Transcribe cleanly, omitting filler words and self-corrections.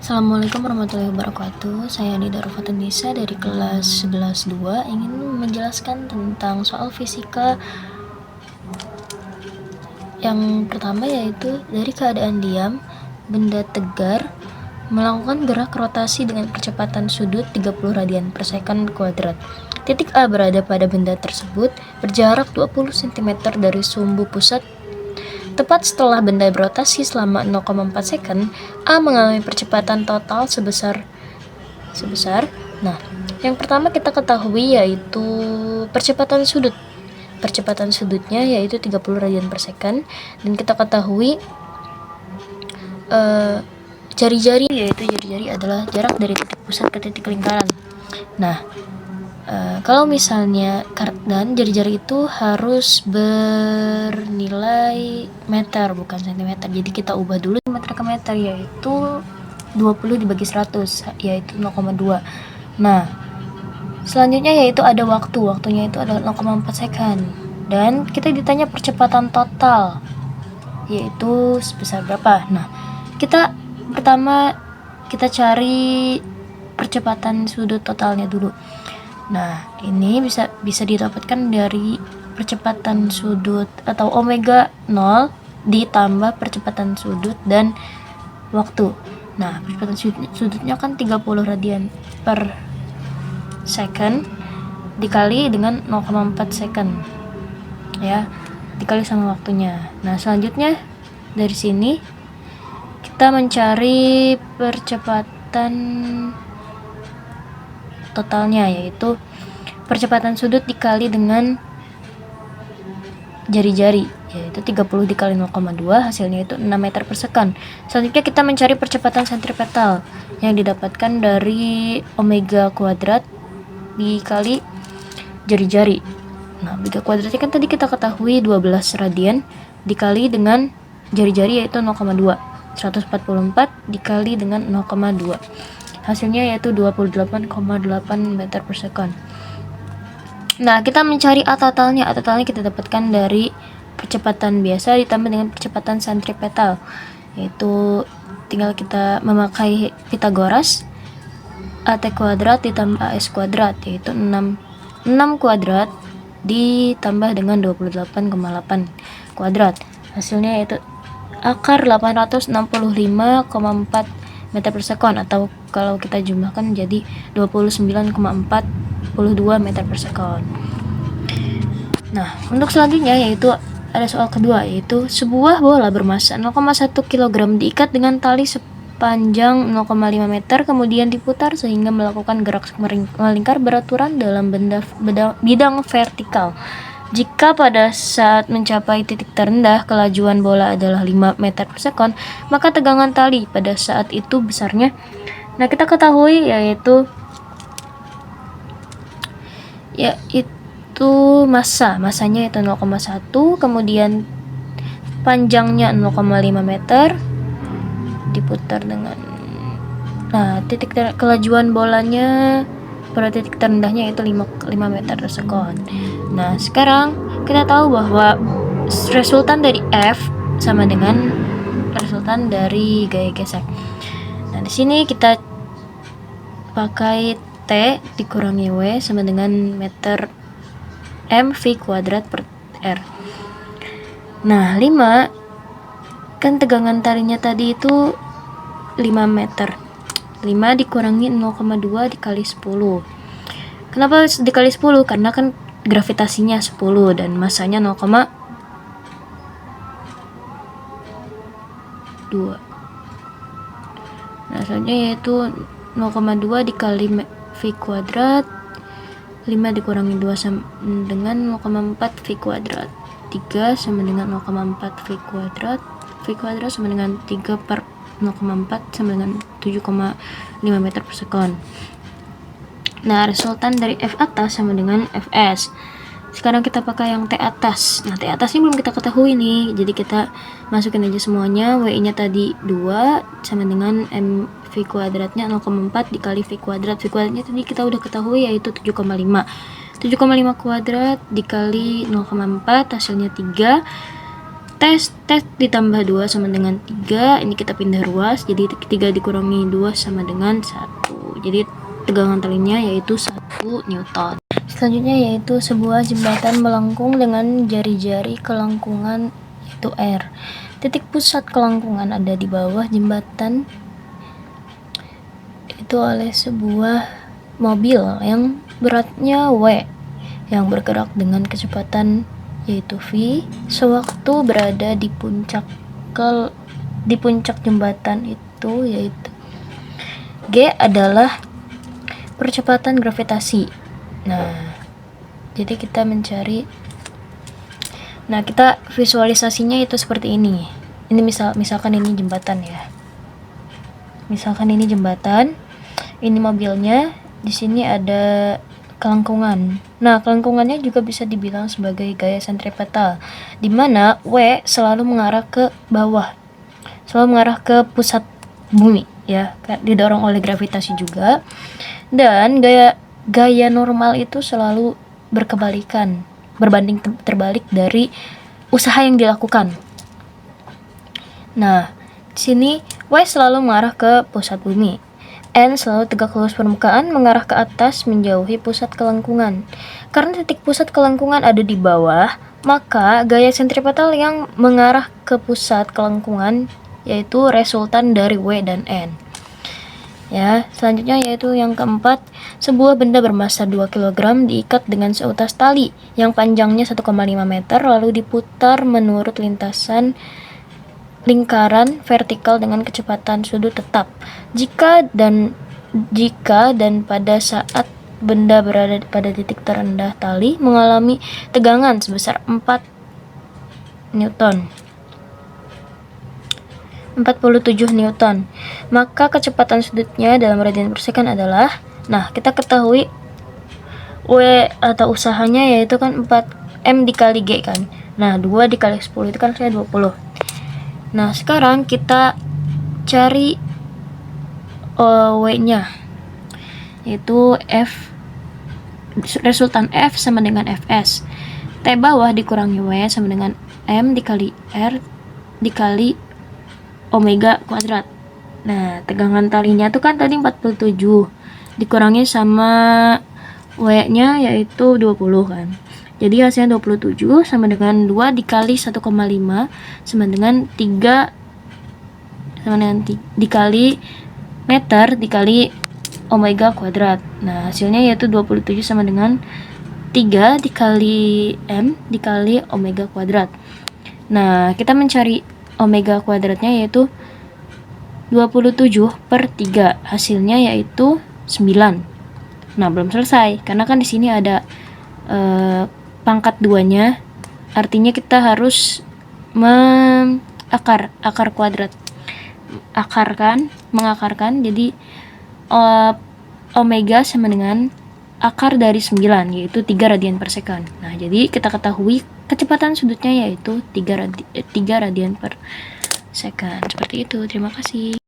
Assalamualaikum warahmatullahi wabarakatuh. Saya Nida Rufatunisa dari kelas 11-2 ingin menjelaskan tentang soal fisika yang pertama, yaitu dari keadaan diam, benda tegar melakukan gerak rotasi dengan percepatan sudut 30 radian per second kuadrat. Titik A berada pada benda tersebut, berjarak 20 cm dari sumbu pusat. Tepat setelah benda berotasi selama 0,4 second, A mengalami percepatan total sebesar nah, yang pertama kita ketahui yaitu percepatan sudut. Percepatan sudutnya yaitu 30 radian per second, dan kita ketahui jari-jari adalah jarak dari titik pusat ke titik lingkaran. Nah, kalau misalnya dan jari-jari itu harus bernilai meter bukan sentimeter, jadi kita ubah dulu meter ke meter, yaitu 20 dibagi 100 yaitu 0,2. Nah, selanjutnya yaitu ada waktunya itu adalah 0,4 second, dan kita ditanya percepatan total yaitu sebesar berapa. Nah, kita pertama kita cari percepatan sudut totalnya dulu. Nah, ini bisa didapatkan dari percepatan sudut atau omega 0 ditambah percepatan sudut dan waktu. Nah, percepatan sudutnya kan 30 radian per second dikali dengan 0,4 second. Ya, dikali sama waktunya. Nah, selanjutnya dari sini kita mencari percepatan totalnya, yaitu percepatan sudut dikali dengan jari-jari, yaitu 30 dikali 0,2, hasilnya itu 6 meter per second. Selanjutnya kita mencari percepatan sentripetal yang didapatkan dari omega kuadrat dikali jari-jari. Nah, omega kuadratnya kan tadi kita ketahui 12 radian dikali dengan jari-jari yaitu 0,2, 144 dikali dengan 0,2, hasilnya yaitu 28,8 meter per second. Nah, kita mencari A totalnya. A totalnya kita dapatkan dari percepatan biasa ditambah dengan percepatan sentripetal, yaitu tinggal kita memakai Pythagoras. AT kuadrat ditambah AS kuadrat, yaitu 6 kuadrat ditambah dengan 28,8 kuadrat, hasilnya yaitu akar 865,4 meter per second, atau kalau kita jumlahkan jadi 29,42 meter per second. Nah, untuk selanjutnya yaitu ada soal kedua, yaitu sebuah bola bermassa 0,1 kg diikat dengan tali sepanjang 0,5 meter kemudian diputar sehingga melakukan gerak melingkar beraturan dalam bidang vertikal. Jika pada saat mencapai titik terendah kelajuan bola adalah 5 meter per second, maka tegangan tali pada saat itu besarnya. Nah, kita ketahui yaitu masanya itu 0,1, kemudian panjangnya 0,5 meter diputar dengan titik kelajuan bolanya pada titik terendahnya itu 5 meter per second. Nah, sekarang kita tahu bahwa resultan dari F sama dengan resultan dari gaya gesek. Nah, di sini kita pakai T dikurangi W sama dengan meter M V kuadrat per R. Nah, 5 kan tegangan talinya tadi itu 5 meter. 5 dikurangi 0,2 dikali 10. Kenapa dikali 10? Karena kan gravitasinya 10 dan masanya 0,2. Nah, selanjutnya yaitu 0,2 dikali V kuadrat, 5 dikurangi 2 sama dengan 0,4 V kuadrat, 3 sama dengan 0,4 V kuadrat, V kuadrat sama dengan 3 per 0,4 sama dengan 7,5 meter per second. Nah, resultan dari F atas sama dengan Fs. Sekarang kita pakai yang T atas. Nah, T atas ini belum kita ketahui nih, jadi kita masukin aja semuanya. WI nya tadi 2 sama dengan MV kuadratnya 0,4 dikali V kuadrat. V kuadratnya tadi kita udah ketahui yaitu 7,5. 7,5 kuadrat dikali 0,4 hasilnya 3. tes ditambah 2 sama dengan 3. Ini kita pindah ruas, jadi 3 dikurangi 2 sama dengan 1. Jadi tegangan talinya yaitu 1 Newton. Selanjutnya yaitu sebuah jembatan melengkung dengan jari-jari kelengkungan yaitu R. Titik pusat kelengkungan ada di bawah jembatan itu oleh sebuah mobil yang beratnya W yang bergerak dengan kecepatan yaitu V sewaktu berada di puncak jembatan itu, yaitu G adalah percepatan gravitasi. Nah, jadi kita mencari, kita visualisasinya itu seperti ini. Ini misalkan ini jembatan ya. Misalkan ini jembatan, ini mobilnya, di sini ada kelengkungan. Nah, kelengkungannya juga bisa dibilang sebagai gaya sentripetal, di mana W selalu mengarah ke bawah, selalu mengarah ke pusat bumi ya, didorong oleh gravitasi juga. Dan gaya normal itu selalu berkebalikan, berbanding terbalik dari usaha yang dilakukan. Nah, di sini W selalu mengarah ke pusat bumi. N selalu tegak lurus permukaan mengarah ke atas menjauhi pusat kelengkungan. Karena titik pusat kelengkungan ada di bawah, maka gaya sentripetal yang mengarah ke pusat kelengkungan yaitu resultan dari W dan N. Ya, selanjutnya yaitu yang keempat, sebuah benda bermassa 2 kg diikat dengan seutas tali yang panjangnya 1,5 meter lalu diputar menurut lintasan lingkaran vertikal dengan kecepatan sudut tetap. Jika dan pada saat benda berada pada titik terendah tali mengalami tegangan sebesar 4 Newton. 47 Newton. Maka kecepatan sudutnya dalam radian per second adalah, kita ketahui W atau usahanya yaitu kan 4M dikali G kan. 2 dikali 10 itu kan 20. Sekarang kita cari W-nya, yaitu F, resultan F sama dengan Fs. T bawah dikurangi W sama dengan M dikali R dikali omega kuadrat. Tegangan talinya tuh kan tadi 47 dikurangi sama W-nya yaitu 20 kan. Jadi hasilnya 27 sama dengan 2 dikali 1,5 sama dengan 3 dikali meter dikali omega kuadrat. Hasilnya yaitu 27 sama dengan 3 dikali M dikali omega kuadrat. Kita mencari omega kuadratnya yaitu 27 per 3. Hasilnya yaitu 9. Belum selesai karena kan di sini ada pangkat 2-nya, artinya kita harus akar kuadrat, mengakarkan, jadi omega sama dengan akar dari 9 yaitu 3 radian per second. Jadi kita ketahui kecepatan sudutnya yaitu 3 radian per second. Seperti itu. Terima kasih.